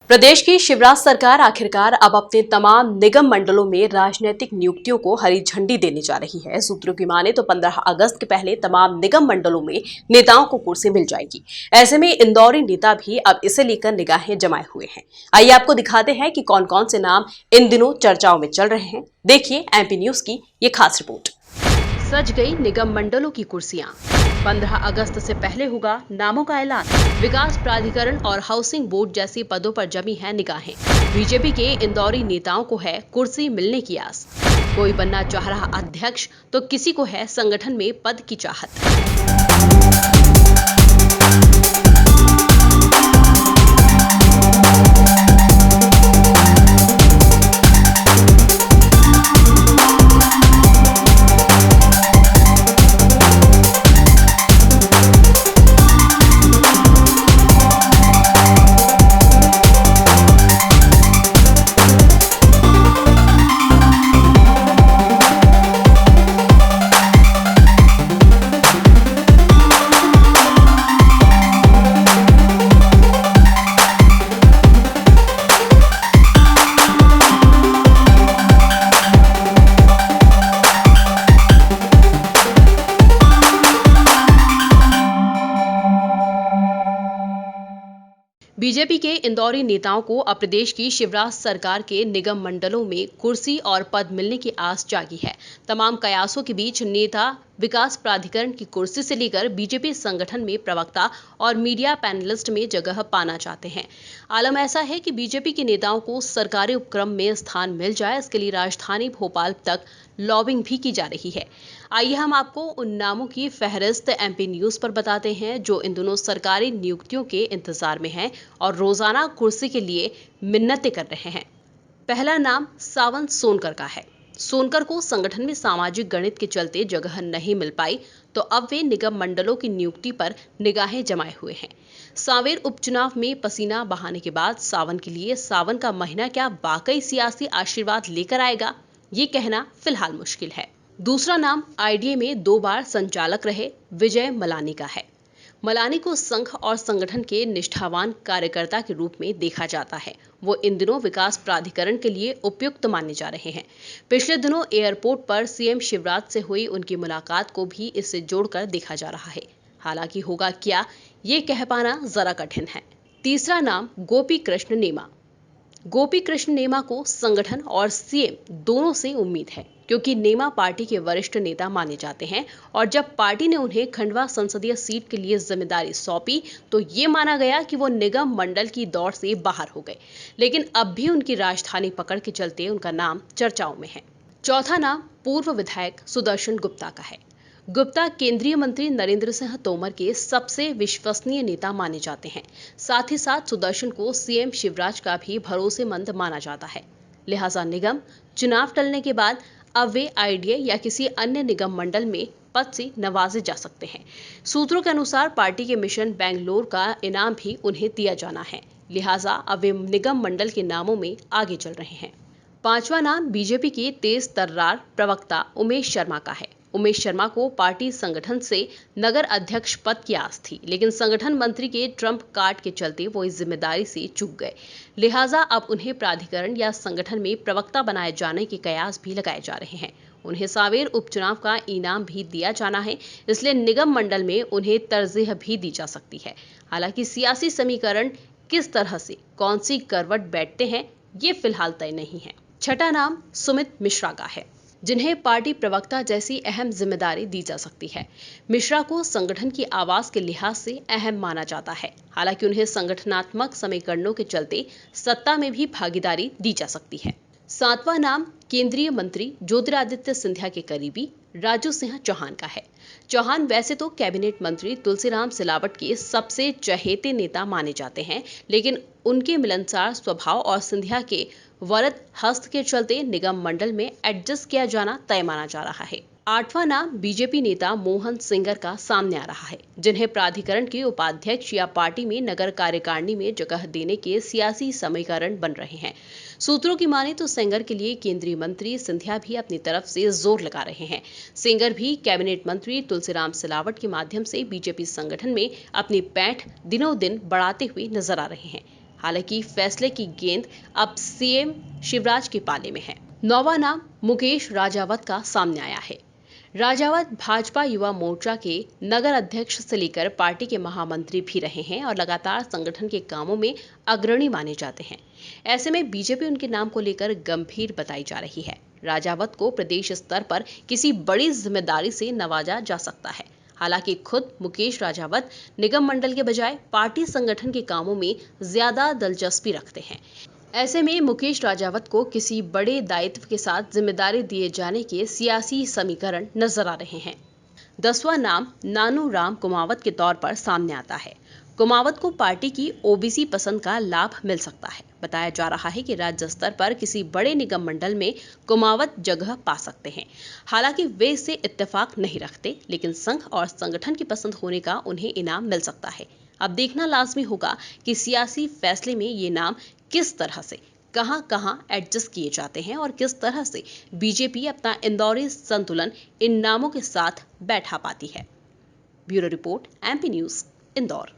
प्रदेश की शिवराज सरकार आखिरकार अब अपने तमाम निगम मंडलों में राजनीतिक नियुक्तियों को हरी झंडी देने जा रही है। सूत्रों की माने तो 15 अगस्त के पहले तमाम निगम मंडलों में नेताओं को कुर्सी मिल जाएगी। ऐसे में इंदौरी नेता भी अब इसे लेकर निगाहें जमाए हुए हैं। आइए आपको दिखाते हैं कि कौन कौन से नाम इन दिनों चर्चाओं में चल रहे हैं। देखिए एमपी न्यूज की ये खास रिपोर्ट। सज गई निगम मंडलों की कुर्सियां। 15 अगस्त से पहले होगा नामों का ऐलान। विकास प्राधिकरण और हाउसिंग बोर्ड जैसे पदों पर जमी है निगाहें। बीजेपी के इंदौरी नेताओं को है कुर्सी मिलने की आस। कोई बनना चाह रहा अध्यक्ष तो किसी को है संगठन में पद की चाहत। बीजेपी के इंदौरी नेताओं को अब प्रदेश की शिवराज सरकार के निगम मंडलों में कुर्सी और पद मिलने की आस जागी है। तमाम कयासों के बीच नेता विकास प्राधिकरण की कुर्सी से लेकर बीजेपी संगठन में प्रवक्ता और मीडिया पैनलिस्ट में जगह पाना चाहते हैं। आलम ऐसा है कि बीजेपी के नेताओं को सरकारी उपक्रम में स्थान मिल जाए, इसके लिए राजधानी भोपाल तक लॉबिंग भी की जा रही है। आइए हम आपको उन नामों की फहरिस्त एमपी न्यूज पर बताते हैं जो इन दोनों सरकारी नियुक्तियों के इंतजार में हैं और रोजाना कुर्सी के लिए मिन्नतें कर रहे हैं। पहला नाम सावंत सोनकर का है। सोनकर को संगठन में सामाजिक गणित के चलते जगह नहीं मिल पाई, तो अब वे निगम मंडलों की नियुक्ति पर निगाहें जमाए हुए हैं। सांवेर उपचुनाव में पसीना बहाने के बाद सावन के लिए सावन का महीना क्या वाकई सियासी आशीर्वाद लेकर आएगा, ये कहना फिलहाल मुश्किल है। दूसरा नाम आईडीए में 2 बार संचालक रहे विजय मलानी का है। मलानी को संघ और संगठन के निष्ठावान कार्यकर्ता के रूप में देखा जाता है। वो इन दिनों विकास प्राधिकरण के लिए उपयुक्त माने जा रहे हैं। पिछले दिनों एयरपोर्ट पर सीएम शिवराज से हुई उनकी मुलाकात को भी इससे जोड़कर देखा जा रहा है। हालांकि होगा क्या, ये कह पाना जरा कठिन है। तीसरा नाम गोपी कृष्ण नेमा। गोपी कृष्ण नेमा को संगठन और सीएम दोनों से उम्मीद है, क्योंकि नेमा पार्टी के वरिष्ठ नेता माने जाते हैं और जब पार्टी ने उन्हें खंडवा संसदीय सीट के लिए जिम्मेदारी सौंपी तो ये माना गया कि वो निगम मंडल की दौड़ से बाहर हो गए, लेकिन अब भी उनकी राजधानी पकड़ के चलते उनका नाम चर्चाओं में है। चौथा नाम पूर्व विधायक सुदर्शन गुप्ता का है। गुप्ता केंद्रीय मंत्री नरेंद्र सिंह तोमर के सबसे विश्वसनीय नेता माने जाते हैं। साथ ही साथ सुदर्शन को सीएम शिवराज का भी भरोसेमंद माना जाता है। लिहाजा निगम चुनाव टलने के बाद अब वे आईडीए या किसी अन्य निगम मंडल में पद से नवाजे जा सकते हैं। सूत्रों के अनुसार पार्टी के मिशन बेंगलोर का इनाम भी उन्हें दिया जाना है। लिहाजा अब वे निगम मंडल के नामों में आगे चल रहे हैं। पांचवा नाम बीजेपी के तेज तर्रार प्रवक्ता उमेश शर्मा का है। उमेश शर्मा को पार्टी संगठन से नगर अध्यक्ष पद की आस थी, लेकिन संगठन मंत्री के ट्रंप कार्ड के चलते वो इस जिम्मेदारी से चूक गए। लिहाजा अब उन्हें प्राधिकरण या संगठन में प्रवक्ता बनाए जाने के कयास भी लगाए जा रहे हैं। उन्हें सांवेर उपचुनाव का इनाम भी दिया जाना है, इसलिए निगम मंडल में उन्हें तरजीह भी दी जा सकती है। हालांकि सियासी समीकरण किस तरह से कौन सी करवट बैठते हैं, ये फिलहाल तय नहीं है। छठा नाम सुमित मिश्रा का है, जिन्हें पार्टी प्रवक्ता जैसी अहम जिम्मेदारी दी जा सकती है। मिश्रा को संगठन की आवाज के लिहाज से अहम माना जाता है। हालांकि उन्हें संगठनात्मक समीकरणों के चलते सत्ता में भी भागीदारी दी जा सकती है। सातवां नाम केंद्रीय मंत्री ज्योतिरादित्य सिंधिया के करीबी राजू सिंह चौहान का है। चौहान वैसे तो कैबिनेट मंत्री तुलसीराम सिलावट के सबसे चहेते नेता माने जाते हैं, लेकिन उनके मिलनसार स्वभाव और सिंधिया के वरद हस्त के चलते निगम मंडल में एडजस्ट किया जाना तय माना जा रहा है। आठवां नाम बीजेपी नेता मोहन सिंगर का सामने आ रहा है, जिन्हें प्राधिकरण के उपाध्यक्ष या पार्टी में नगर कार्यकारिणी में जगह देने के सियासी समीकरण बन रहे हैं। सूत्रों की माने तो सेंगर के लिए केंद्रीय मंत्री सिंधिया भी अपनी तरफ से जोर लगा रहे हैं। सेंगर भी कैबिनेट मंत्री तुलसीराम सिलावट के माध्यम से बीजेपी संगठन में अपनी पैठ दिनों दिन बढ़ाते हुए नजर आ रहे हैं। हालांकि फैसले की गेंद अब सीएम शिवराज के पाले में है। नौवां नाम मुकेश राजावत का सामने आया है। राजावत भाजपा युवा मोर्चा के नगर अध्यक्ष से लेकर पार्टी के महामंत्री भी रहे हैं और लगातार संगठन के कामों में अग्रणी माने जाते हैं। ऐसे में बीजेपी उनके नाम को लेकर गंभीर बताई जा रही है। राजावत को प्रदेश स्तर पर किसी बड़ी जिम्मेदारी से नवाजा जा सकता है। हालांकि खुद मुकेश राजावत निगम मंडल के बजाय पार्टी संगठन के कामों में ज्यादा दिलचस्पी रखते हैं। ऐसे में मुकेश राजावत को किसी बड़े दायित्व के साथ जिम्मेदारी दिए जाने के सियासी समीकरण नजर आ रहे हैं। 10वां नाम नानू राम कुमावत के तौर पर सामने आता है। कुमावत को पार्टी की ओबीसी पसंद का लाभ मिल सकता है। बताया जा रहा है कि राज्य स्तर पर किसी बड़े निगम मंडल में कुमावत जगह पा सकते हैं। हालांकि वे इससे इत्तेफाक नहीं रखते, लेकिन संघ और संगठन की पसंद होने का उन्हें इनाम मिल सकता है। अब देखना लाजमी होगा कि सियासी फैसले में ये नाम किस तरह से कहां एडजस्ट किए जाते हैं और किस तरह से बीजेपी अपना इंदौरी संतुलन इन नामों के साथ बैठा पाती है। Bureau report, MP news, Indore.